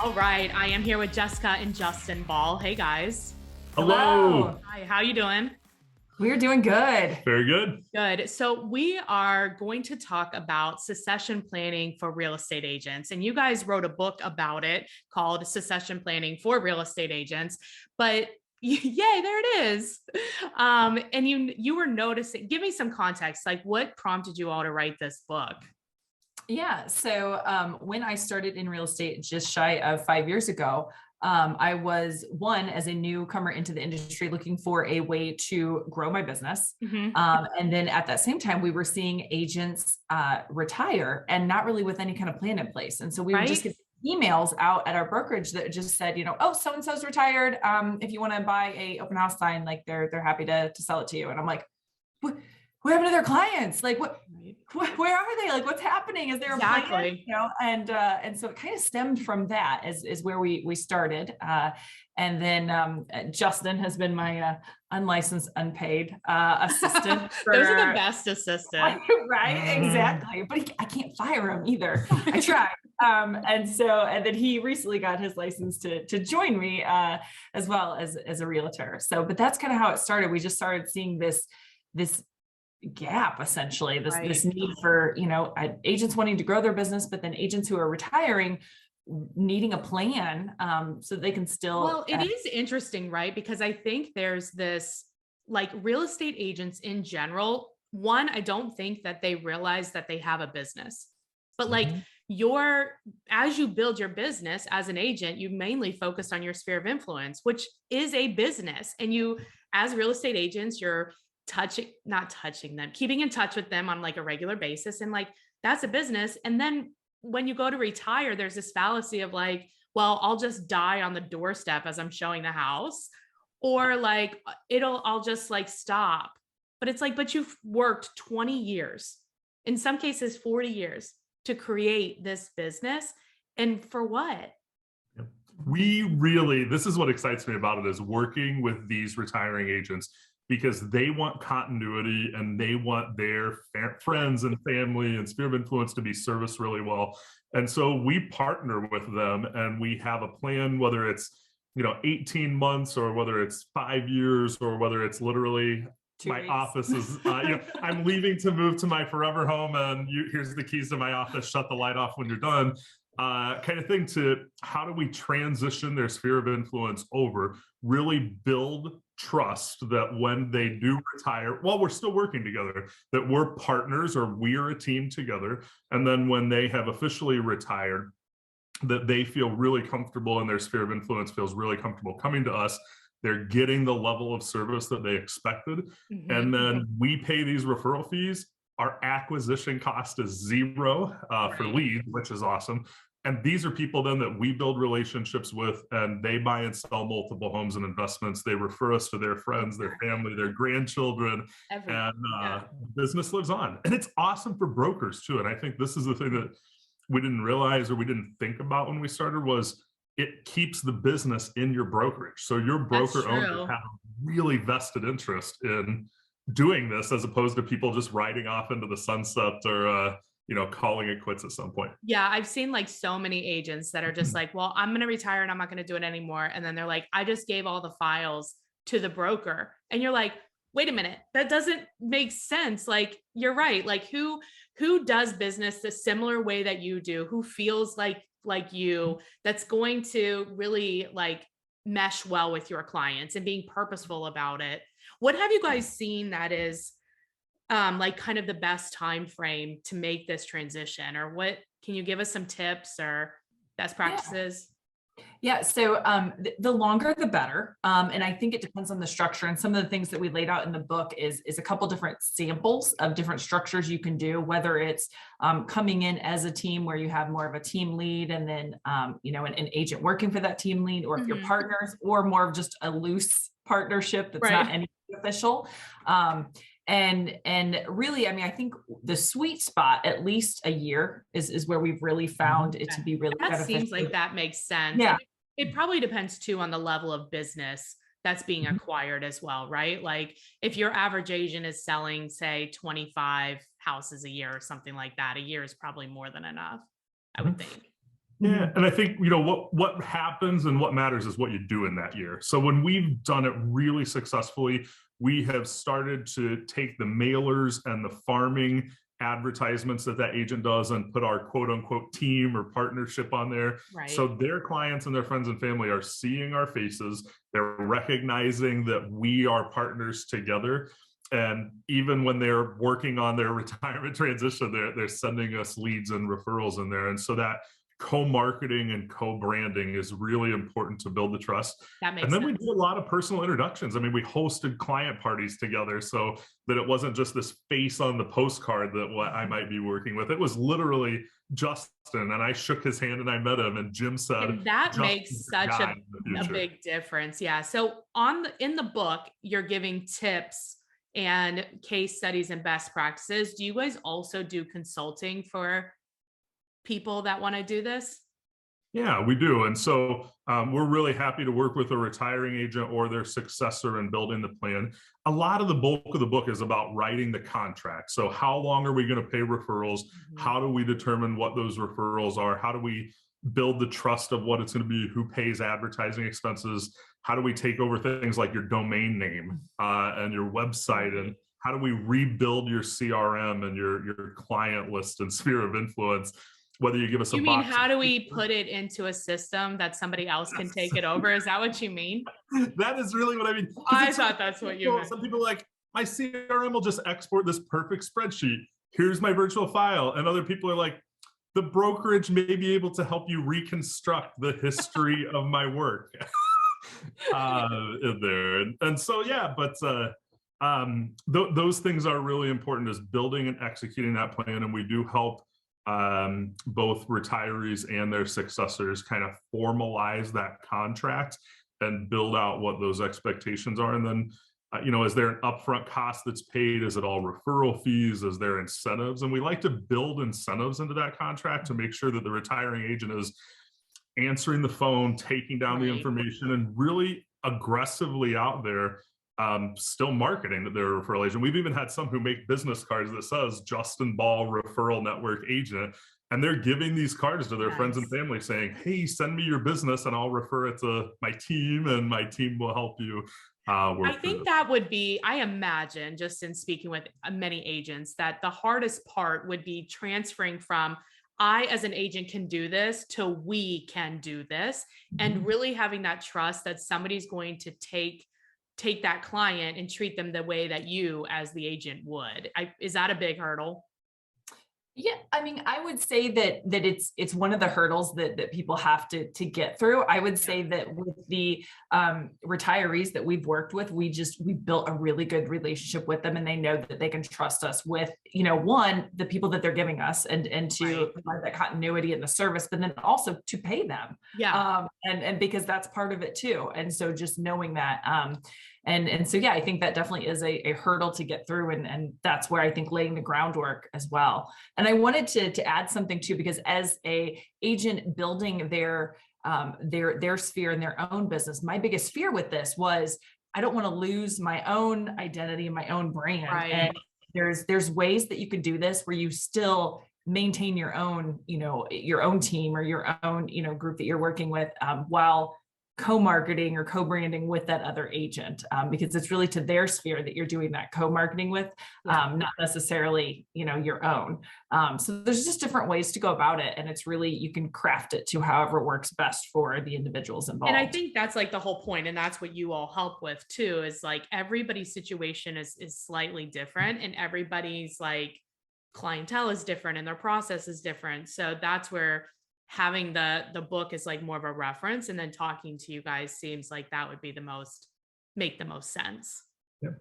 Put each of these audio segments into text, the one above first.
All right, I am here with Jessica and Justin Ball. Hey guys. Hello. Hello. Hi, how you doing? We're doing good. Very good. Good. So we are going to talk about succession planning for real estate agents. And you guys wrote a book about it called Succession Planning for Real Estate Agents. But yay, there it is. And you were noticing, give me some context, like what prompted you all to write this book? Yeah. So when I started in real estate just shy of 5 years ago, I was as a newcomer into the industry looking for a way to grow my business. Mhm. And then at that same time, we were seeing agents retire and not really with any kind of plan in place. And so we would just Right? get emails out at our brokerage that just said, oh, so-and-so's retired. If you want to buy a open house sign, like they're happy to sell it to you. And I'm like, what happened to their clients? Like where are they? Like what's happening? Is there a plan? Exactly. And so it kind of stemmed from that is where we started. And then Justin has been my unlicensed, unpaid assistant. Those are the best assistants. Right, exactly. But I can't fire him either. I tried. And then he recently got his license to join me as well as a realtor. So, but that's kind of how it started. We just started seeing this gap, essentially this Right. need for agents wanting to grow their business, but then agents who are retiring needing a plan so they can still Well, it is interesting, right? Because I think there's this, like, real estate agents in general. One, I don't think that they realize that they have a business, but like Mhm. as you build your business as an agent, you mainly focus on your sphere of influence, which is a business. And you, as real estate agents, you're not touching them, keeping in touch with them on like a regular basis. And like, that's a business. And then when you go to retire, there's this fallacy of like, well, I'll just die on the doorstep as I'm showing the house, or like I'll just like stop. But it's like, but you've worked 20 years, in some cases 40 years to create this business. And for what? Yep. This is what excites me about it, is working with these retiring agents, because they want continuity and they want their friends and family and sphere of influence to be serviced really well. And so we partner with them and we have a plan, whether it's 18 months or whether it's 5 years or whether it's literally 2 weeks. office is I'm leaving to move to my forever home, and here's the keys to my office, shut the light off when you're done, kind of thing. To how do we transition their sphere of influence over, really build trust that when they do retire, while we're still working together, that we're partners or we're a team together. And then when they have officially retired, that they feel really comfortable and their sphere of influence feels really comfortable coming to us. They're getting the level of service that they expected. Mhm. And then we pay these referral fees. Our acquisition cost is zero for Right. leads, which is awesome. And these are people then that we build relationships with, and they buy and sell multiple homes and investments. They refer us to their friends, their family, their grandchildren, Everything. and Yeah. business lives on. And it's awesome for brokers too. And I think this is the thing that we didn't realize or we didn't think about when we started, was it keeps the business in your brokerage. So your That's broker owners true. have a really vested interest in doing this, as opposed to people just riding off into the sunset or calling it quits at some point. Yeah, I've seen like so many agents that are just like, well, I'm going to retire and I'm not going to do it anymore. And then they're like, I just gave all the files to the broker. And you're like, wait a minute, that doesn't make sense. Like, you're right. Like who does business the similar way that you do, who feels like you, that's going to really like mesh well with your clients and being purposeful about it. What have you guys seen that is like kind of the best time frame to make this transition, or what can you give us some tips or best Yeah. practices? Yeah. So the longer the better. And I think it depends on the structure. And some of the things that we laid out in the book is a couple different samples of different structures you can do, whether it's coming in as a team where you have more of a team lead and then an agent working for that team lead, or if you're Mhm. partners, or more of just a loose partnership that's not Right. any official. And really, I mean, I think the sweet spot, at least a year, is where we've really found it to be really That beneficial. seems like that makes sense. Yeah. And it probably depends too on the level of business that's being Mhm. acquired as well, right? Like if your average agent is selling, say, 25 houses a year or something like that, a year is probably more than enough, I would Mhm. think. Yeah, and I think what happens and what matters is what you do in that year. So when we've done it really successfully, we have started to take the mailers and the farming advertisements that agent does and put our quote unquote team or partnership on there. Right. So their clients and their friends and family are seeing our faces. They're recognizing that we are partners together. And even when they're working on their retirement transition, they're sending us leads and referrals in there. And so that co-marketing and co-branding is really important to build the trust. That makes And then sense. we do a lot of personal introductions. I mean, we hosted client parties together so that it wasn't just this face on the postcard that what I might be working with. It was literally Justin, and I shook his hand and I met him, and Jim said, And that "Justin's makes the such guy a in the future." big difference. Yeah. So in the book, you're giving tips and case studies and best practices. Do you guys also do consulting for people that want to do this? Yeah, we do. And so we're really happy to work with a retiring agent or their successor in building the plan. A lot of the bulk of the book is about writing the contract. So how long are we going to pay referrals? How do we determine what those referrals are? How do we build the trust of what it's going to be? Who pays advertising expenses? How do we take over things like your domain name and your website? And how do we rebuild your CRM and your client list and sphere of influence? Whether you give us You a mean, box. how do we put it into a system that somebody else can take it over? Is that what you mean? That is really what I mean. I thought that's what you meant. Some people are like, my CRM will just export this perfect spreadsheet. Here's my virtual file. And other people are like, the brokerage may be able to help you reconstruct the history of my work in there. And so, yeah, but those things are really important, is building and executing that plan. And we do help both retirees and their successors kind of formalize that contract and build out what those expectations are. And then, is there an upfront cost that's paid? Is it all referral fees? Is there incentives? And we like to build incentives into that contract to make sure that the retiring agent is answering the phone, taking down the information, and really aggressively out there still marketing that they're a referral agent. We've even had some who make business cards that says Justin Ball Referral Network Agent, and they're giving these cards to their friends and family saying, hey, send me your business and I'll refer it to my team and my team will help you work. I think that would be, I imagine, just in speaking with many agents, that the hardest part would be transferring from I as an agent can do this to we can do this, and really having that trust that somebody's going to take that client and treat them the way that you as the agent would. Is that a big hurdle? Yeah, I mean, I would say that it's one of the hurdles that people have to get through. I would say that with the retirees that we've worked with, we built a really good relationship with them, and they know that they can trust us with, one, the people that they're giving us, and to provide that continuity in the service, but then also to pay them. Yeah. And because that's part of it too. And so just knowing that, and so, yeah, I think that definitely is a hurdle to get through. And that's where I think laying the groundwork as well. And I wanted to add something too, because as a agent building their sphere and their own business, my biggest fear with this was, I don't want to lose my own identity and my own brand. Right. And there's ways that you can do this where you still maintain your own, your own team or your own, group that you're working with, while co-marketing or co-branding with that other agent, because it's really to their sphere that you're doing that co-marketing with, not necessarily, your own. So there's just different ways to go about it. And it's really, you can craft it to however works best for the individuals involved. And I think that's like the whole point. And that's what you all help with too, is like everybody's situation is slightly different, and everybody's like clientele is different and their process is different. So that's where having the book is like more of a reference, and then talking to you guys seems like that would be make the most sense. Yeah.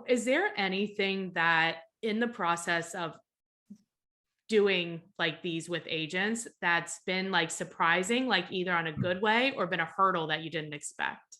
Is there anything that in the process of doing like these with agents that's been like surprising, like either on a good way or been a hurdle that you didn't expect?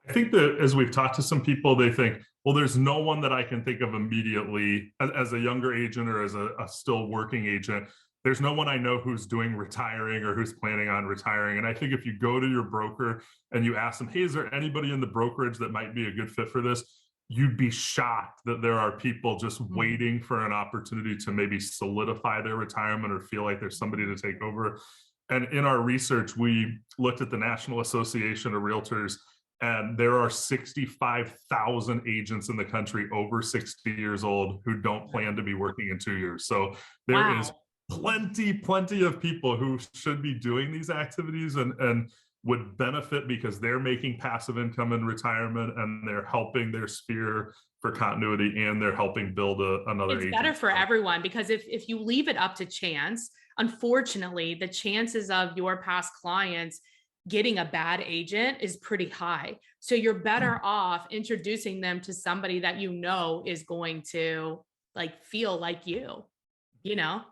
I think that as we've talked to some people, they think, well, there's no one that I can think of immediately as a younger agent or as a still working agent. There's no one I know who's doing retiring or who's planning on retiring. And I think if you go to your broker and you ask them, hey, is there anybody in the brokerage that might be a good fit for this? you'd be shocked that there are people just waiting for an opportunity to maybe solidify their retirement or feel like there's somebody to take over. And in our research, we looked at the National Association of Realtors, and there are 65,000 agents in the country over 60 years old who don't plan to be working in 2 years. So there is plenty of people who should be doing these activities and would benefit because they're making passive income in retirement, and they're helping their sphere for continuity, and they're helping build another. It's better for everyone, because if you leave it up to chance, unfortunately, the chances of your past clients getting a bad agent is pretty high. So you're better off introducing them to somebody that you know is going to like feel like you know.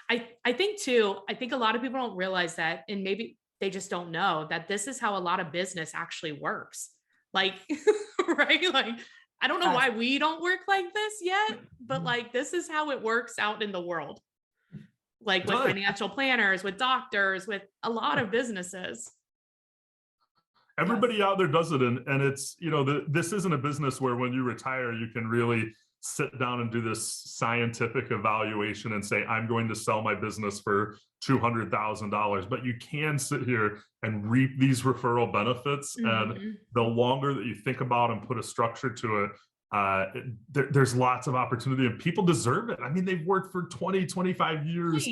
I think too, I think a lot of people don't realize that, and maybe they just don't know that this is how a lot of business actually works. Like, right? Like, I don't know why we don't work like this yet, but like, this is how it works out in the world. Like with financial planners, with doctors, with a lot of businesses. Everybody out there does it. And it's, you know, this isn't a business where when you retire, you can really sit down and do this scientific evaluation and say, I'm going to sell my business for $200,000, but you can sit here and reap these referral benefits. And the longer that you think about and put a structure to it, there's lots of opportunity, and people deserve it. I mean, they've worked for 20, 25 years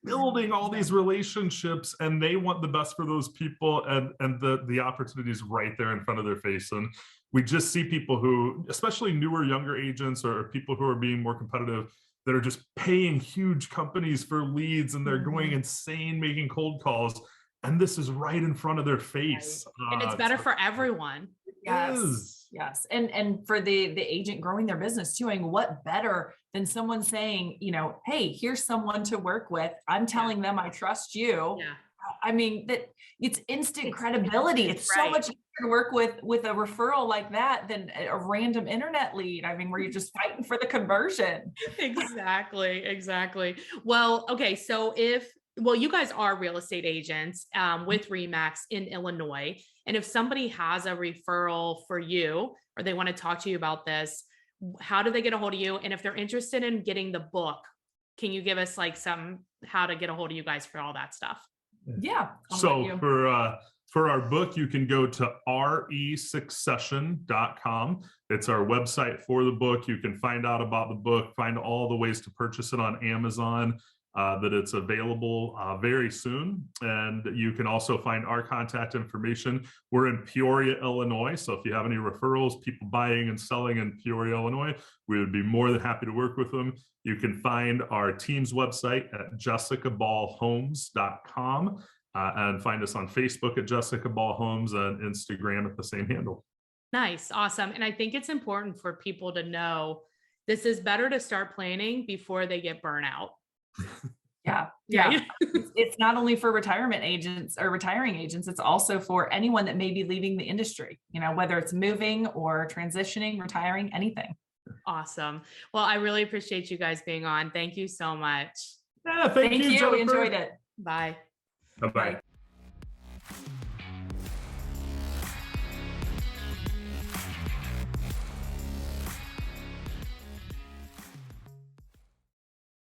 building all these relationships, and they want the best for those people, and the opportunity is right there in front of their face. And we just see people who, especially newer, younger agents or people who are being more competitive, that are just paying huge companies for leads, and they're going insane making cold calls. And this is right in front of their face. And it's better for everyone. Yes. And for the agent growing their business too, I mean, what better than someone saying, you know, hey, here's someone to work with. I'm telling them I trust you. Yeah. I mean, that it's instant credibility. It's so much easier to work with a referral like that than a random internet lead. I mean, where you're just fighting for the conversion. Exactly. Well, okay. So you guys are real estate agents with RE/MAX in Illinois. And if somebody has a referral for you, or they want to talk to you about this, how do they get a hold of you? And if they're interested in getting the book, can you give us like how to get a hold of you guys for all that stuff? Yeah. So for our book, you can go to resuccession.com. It's our website for the book. You can find out about the book, find all the ways to purchase it on Amazon, that it's available very soon. And you can also find our contact information. We're in Peoria, Illinois. So if you have any referrals, people buying and selling in Peoria, Illinois, we would be more than happy to work with them. You can find our team's website at jessicaballhomes.com and find us on Facebook at Jessica Ball Homes and Instagram at the same handle. Nice. Awesome. And I think it's important for people to know this is better to start planning before they get burnout. Yeah. It's not only for retirement agents or retiring agents, it's also for anyone that may be leaving the industry, you know, whether it's moving or transitioning, retiring, anything. Awesome. Well, I really appreciate you guys being on. Thank you so much. Yeah, thank you, We Jennifer. enjoyed it. Bye. Bye-bye.